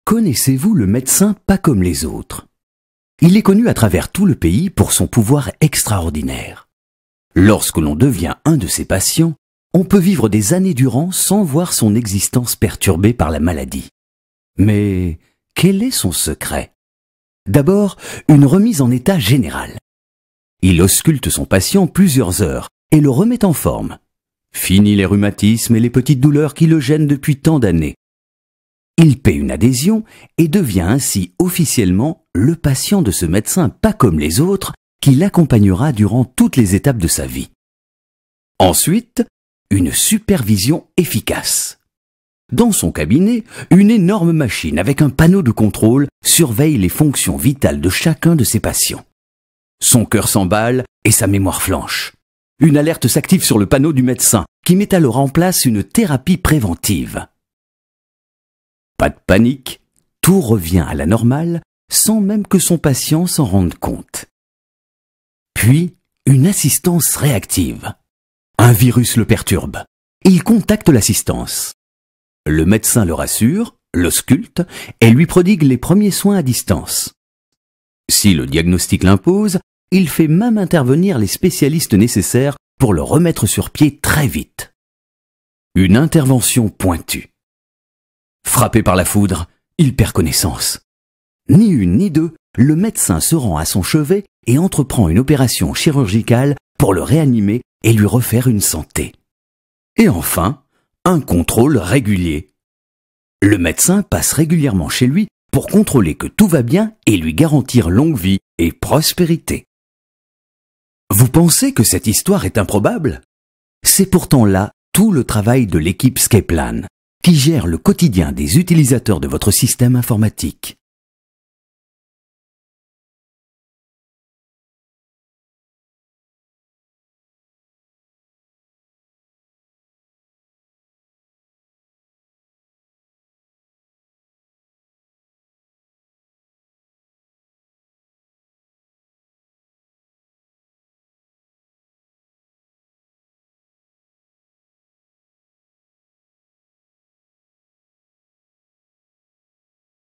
Connaissez-vous le médecin pas comme les autres? Il est connu à travers tout le pays pour son pouvoir extraordinaire. Lorsque l'on devient un de ses patients, on peut vivre des années durant sans voir son existence perturbée par la maladie. Mais quel est son secret? D'abord, une remise en état général. Il ausculte son patient plusieurs heures et le remet en forme. Fini les rhumatismes et les petites douleurs qui le gênent depuis tant d'années. Il paie une adhésion et devient ainsi officiellement le patient de ce médecin pas comme les autres qui l'accompagnera durant toutes les étapes de sa vie. Ensuite, une supervision efficace. Dans son cabinet, une énorme machine avec un panneau de contrôle surveille les fonctions vitales de chacun de ses patients. Son cœur s'emballe et sa mémoire flanche. Une alerte s'active sur le panneau du médecin qui met alors en place une thérapie préventive. Pas de panique, tout revient à la normale sans même que son patient s'en rende compte. Puis, une assistance réactive. Un virus le perturbe. Il contacte l'assistance. Le médecin le rassure, l'ausculte et lui prodigue les premiers soins à distance. Si le diagnostic l'impose, il fait même intervenir les spécialistes nécessaires pour le remettre sur pied très vite. Une intervention pointue. Frappé par la foudre, il perd connaissance. Ni une ni deux, le médecin se rend à son chevet et entreprend une opération chirurgicale pour le réanimer et lui refaire une santé. Et enfin, un contrôle régulier. Le médecin passe régulièrement chez lui pour contrôler que tout va bien et lui garantir longue vie et prospérité. Vous pensez que cette histoire est improbable? C'est pourtant là tout le travail de l'équipe Skeplan, qui gère le quotidien des utilisateurs de votre système informatique.